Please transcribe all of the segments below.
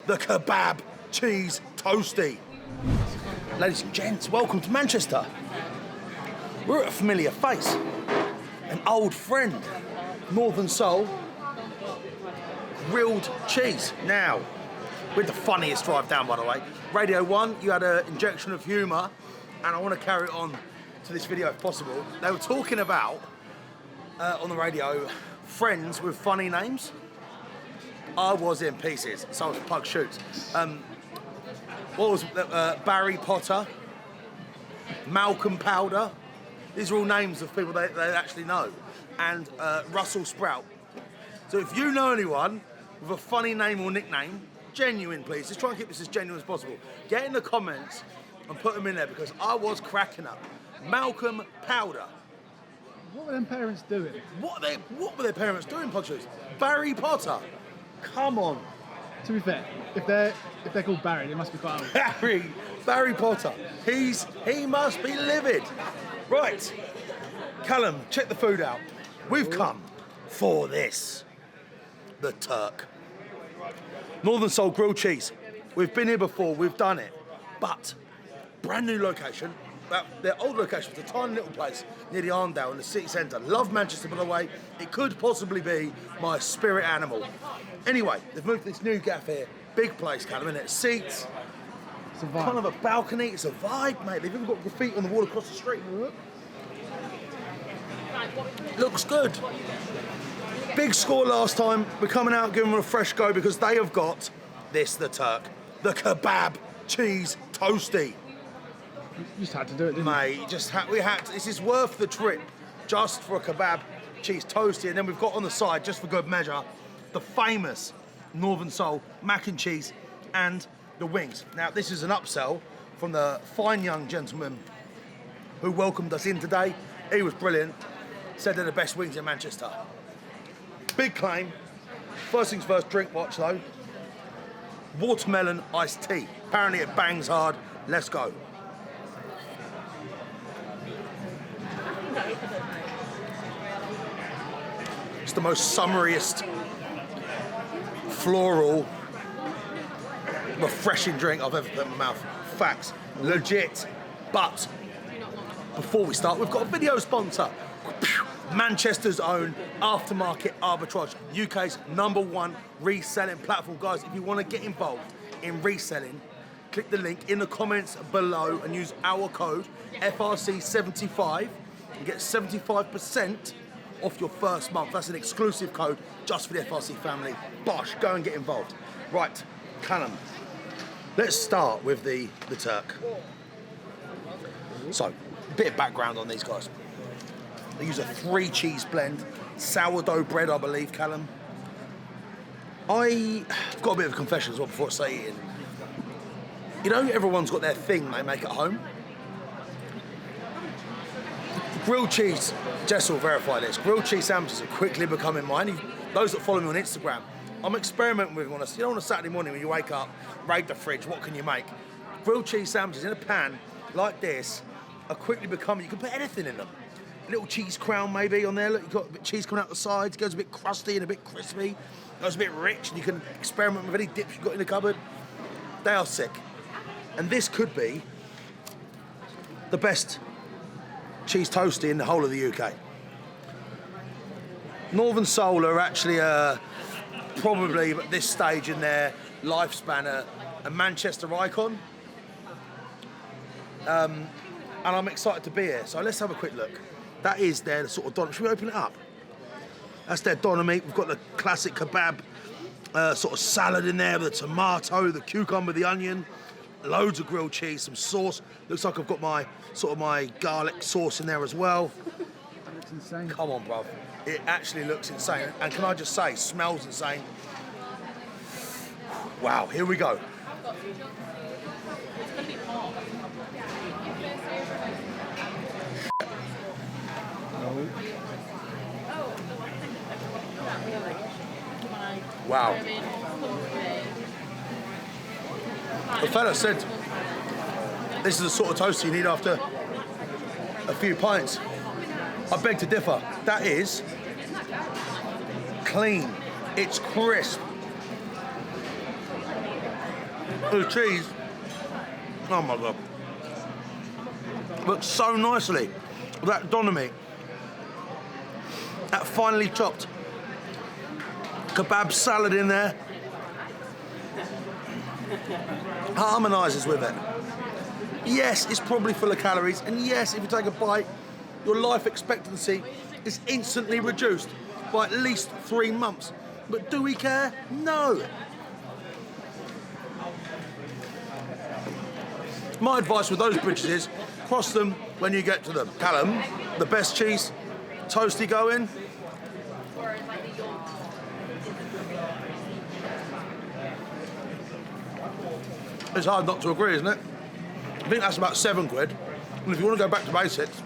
the Kebab cheese toastie. Ladies and gents, welcome to Manchester. We're at a familiar face, an old friend, Northern Soul grilled cheese. Now, with the funniest drive down, by the way. Radio 1, you had an injection of humour, and I want to carry it on to this video if possible. They were talking about, on the radio, friends with funny names. I was in pieces, so I was Pug Shoots. What was Barry Potter, Malcolm Powder. These are all names of people they actually know. And Russell Sprout. So if you know anyone with a funny name or nickname, genuine please, just try and keep this as genuine as possible. Get in the comments and put them in there because I was cracking up. Malcolm Powder. What were them parents doing? What were their parents doing, Pug Shoots? Barry Potter. Come on. To be fair, if they're called Barry, they must be quite old. Barry Potter. He must be livid. Right. Callum, check the food out. We've come for this. The Turk. Northern Soul grilled cheese. We've been here before, we've done it. But, brand new location. Their old location was a tiny little place near the Arndale in the city centre. Love Manchester, by the way. It could possibly be my spirit animal. Anyway, they've moved to this new gaff here. Big place, Callum, innit? Seats. It's a vibe. Kind of a balcony. It's a vibe, mate. They've even got graffiti on the wall across the street. Looks good. Big score last time. We're coming out giving them a fresh go because they have got this, the Turk. The Kebab cheese toastie. You just had to do it, didn't Mate, we had to. This is worth the trip just for a kebab cheese toastie. And then we've got on the side, just for good measure, the famous Northern Soul mac and cheese and the wings. Now, this is an upsell from the fine young gentleman who welcomed us in today. He was brilliant. Said they're the best wings in Manchester. Big claim. First things first, drink watch though. Watermelon iced tea. Apparently it bangs hard. Let's go. It's the most summariest, floral, refreshing drink I've ever put in my mouth. Facts. Legit. But before we start, we've got a video sponsor. Manchester's own Aftermarket Arbitrage, UK's #1 reselling platform. Guys, if you want to get involved in reselling, click the link in the comments below and use our code FRC75 and get 75% off your first month. That's an exclusive code just for the FRC family. Bosh, go and get involved. Right, Callum, let's start with the Turk. So, a bit of background on these guys. They use a 3 cheese blend, sourdough bread, I believe, Callum. I've got a bit of a confession as well before I say it. You know, everyone's got their thing they make at home. Grilled cheese, Jess will verify this. Grilled cheese sandwiches are quickly becoming mine. Those that follow me on Instagram, I'm experimenting with them on a Saturday morning when you wake up, raid the fridge, what can you make? Grilled cheese sandwiches in a pan like this are quickly becoming, you can put anything in them. A little cheese crown maybe on there. Look, you've got a bit of cheese coming out the sides, goes a bit crusty and a bit crispy, goes a bit rich, and you can experiment with any dips you've got in the cupboard. They are sick. And this could be the best cheese toastie in the whole of the UK. Northern Soul are actually probably at this stage in their lifespan a Manchester icon. And I'm excited to be here. So let's have a quick look. That is their sort of doner. Should we open it up? That's their doner meat. We've got the classic kebab sort of salad in there with the tomato, the cucumber, the onion, loads of grilled cheese, some sauce. Looks like I've got my garlic sauce in there as well. That looks insane. Come on, bruv. It actually looks insane. And can I just say, smells insane. Wow, here we go. Wow. The fella said this is the sort of toast you need after a few pints. I beg to differ. That is clean. It's crisp. The cheese, oh my God, works so nicely. That doner meat, that finely chopped kebab salad in there, harmonises with it. Yes, it's probably full of calories, and yes, if you take a bite, your life expectancy is instantly reduced by at least 3 months. But do we care? No. My advice with those bridges is cross them when you get to them. Callum, the best cheese toastie going? It's hard not to agree, isn't it? I think that's about £7. And if you want to go back to basics,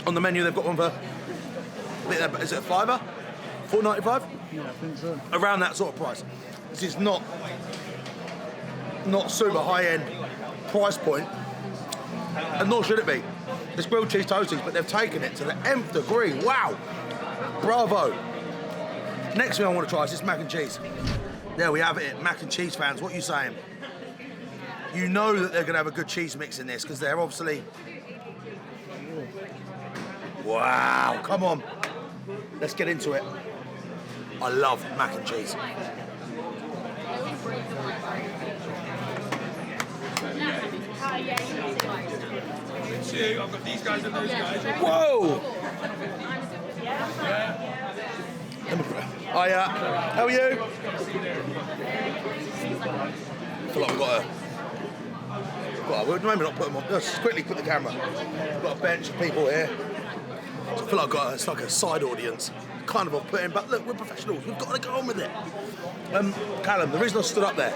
on the menu they've got one for, is it a £5? £4.95? Yeah, I think so. Around that sort of price. This is not super high-end price point, and nor should it be. It's grilled cheese toasties, but they've taken it to the nth degree. Wow, bravo. Next thing I want to try is this mac and cheese. There we have it, mac and cheese fans. What are you saying? You know that they're going to have a good cheese mix in this because they're obviously. Wow, come on. Let's get into it. I love mac and cheese. I've got these guys and those guys. Whoa! Hiya, how are you? I feel like we've got a... Well, maybe not put them on. Let's quickly put the camera. We've got a bench of people here. I feel like it's like a side audience. Kind of off-putting, but look, we're professionals. We've got to go on with it. Callum, the reason I stood up there,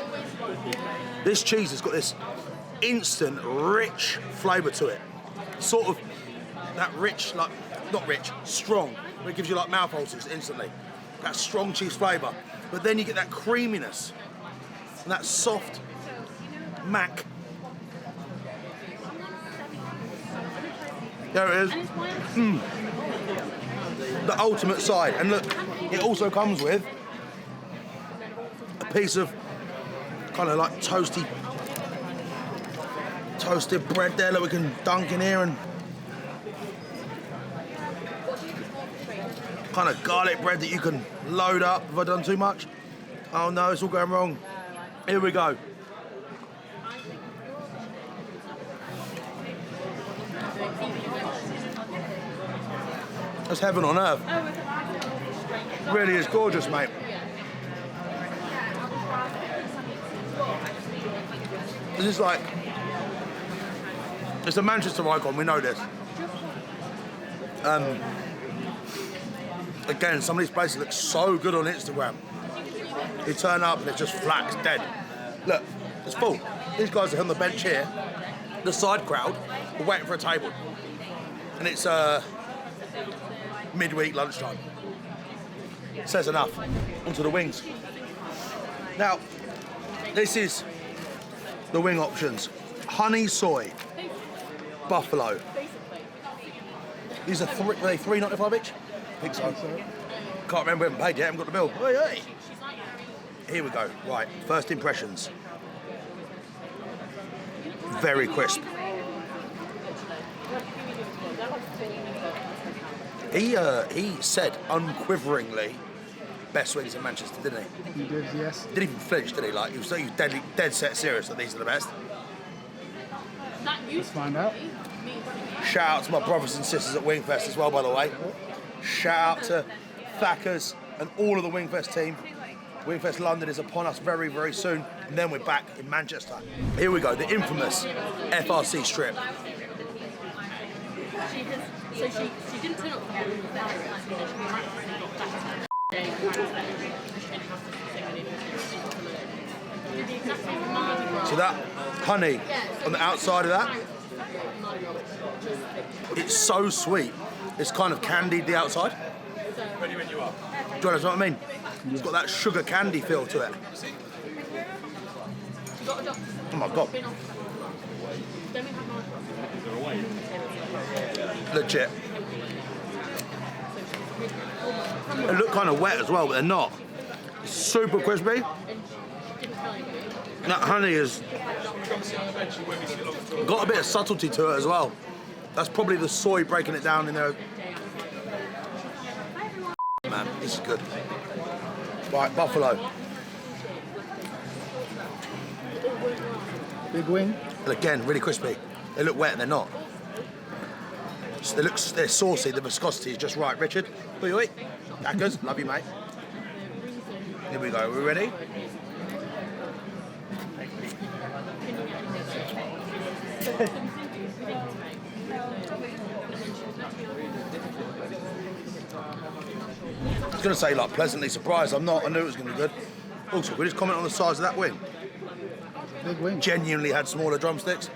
this cheese has got this instant, rich flavour to it. Sort of that rich, like, not rich, strong. Where it gives you like mouth ulcers instantly. That strong cheese flavour. But then you get that creaminess and that soft mac. There it is. The ultimate side. And look, it also comes with a piece of kind of like toasted bread there that we can dunk in here, and kind of garlic bread that you can load up. Have I done too much? Oh no, it's all going wrong. Here we go. That's heaven on earth. Really is gorgeous, mate. This is like, it's a Manchester icon, we know this. Again, some of these places look so good on Instagram. You turn up and it's just flat, it's dead. Look, it's full. These guys are on the bench here. The side crowd are waiting for a table. And it's midweek lunchtime. Says enough. Onto the wings. Now, this is the wing options. Honey soy, buffalo. These are $3.95 each? I think so. Can't remember, we haven't paid yet, haven't got the bill. Hey, hey. Here we go. Right, first impressions. Very crisp. He said unquiveringly best wings in Manchester, didn't he? He did, yes. Didn't even flinch, did he? Like, he was dead set serious that these are the best. Let's find out. Shout out to my brothers and sisters at Wingfest as well, by the way. Shout out to Thacker's and all of the Wingfest team. Wingfest London is upon us very, very soon, and then we're back in Manchester. Here we go, the infamous FRC strip. So she didn't turn up for So that honey on the outside of that, it's so sweet. It's kind of candied the outside. Ready when you are. Do you know what I mean? It's got that sugar candy feel to it. Oh my God. Legit. They look kind of wet as well, but they're not. Super crispy. That honey has got a bit of subtlety to it as well. That's probably the soy breaking it down in there. Man, this is good. Right, buffalo. Big wing. And again, really crispy. They look wet and they're not. So they're saucy, the viscosity is just right. Richard, who you eat? Dackers, love you, mate. Here we go, we ready? I was going to say, like, pleasantly surprised. I'm not. I knew it was going to be good. Also, we just comment on the size of that wing. Big wing. Genuinely had smaller drumsticks.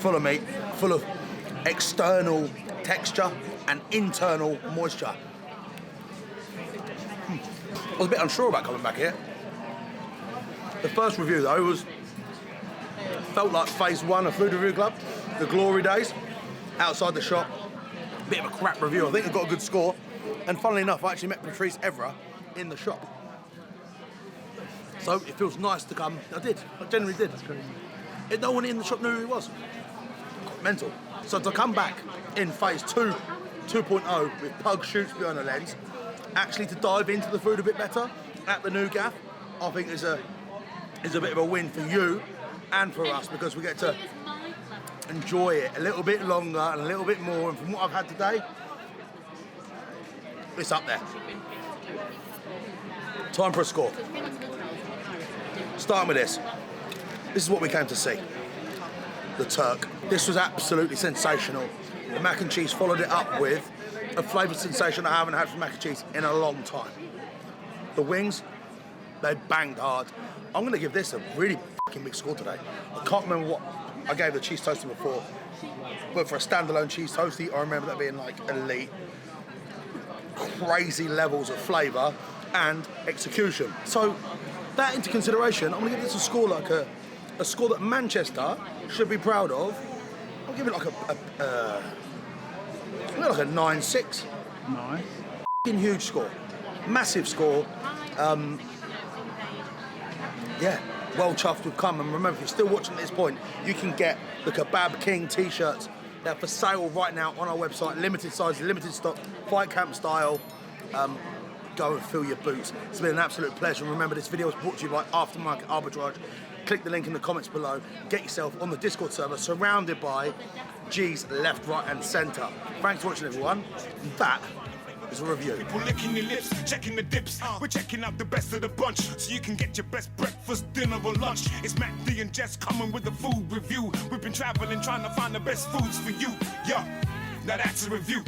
Full of meat, full of external texture and internal moisture. I was a bit unsure about coming back here. The first review, though, felt like phase one of Food Review Club, the glory days, outside the shop. Bit of a crap review. I think I got a good score. And funnily enough, I actually met Patrice Evra in the shop. So it feels nice to come. I did. I genuinely did. That's crazy. No one in the shop knew who he was. Mental. So to come back in phase 2.0 with pug shoots behind the lens, actually to dive into the food a bit better at the new gaff, I think is a bit of a win for you and for us, because we get to enjoy it a little bit longer and a little bit more. And from what I've had today, it's up there. Time for a score. Starting with this. This is what we came to see. The Turk. This was absolutely sensational. The mac and cheese followed it up with a flavoured sensation I haven't had from mac and cheese in a long time. The wings, they banged hard. I'm going to give this a really fucking big score today. I can't remember what I gave the cheese toastie before, but for a standalone cheese toastie, I remember that being like elite. Crazy levels of flavour and execution. So, that into consideration, I'm going to give this a score like a score that Manchester should be proud of. I'll give it like a 9.6. Nice. Fucking huge score. Massive score. Yeah, well chuffed with come. And remember, if you're still watching at this point, you can get the Kebab King t-shirts. They're for sale right now on our website. Limited size, limited stock, fight camp style. Go and fill your boots. It's been an absolute pleasure. And remember, this video was brought to you by Aftermarket Arbitrage. Click the link in the comments below. Get yourself on the Discord server, surrounded by G's left, right, and centre. Thanks for watching, everyone. And that is a review. People licking your lips, checking the dips. We're checking out the best of the bunch, so you can get your best breakfast, dinner, or lunch. It's Matt D and Jess coming with a food review. We've been traveling, trying to find the best foods for you. Yeah, now that's a review.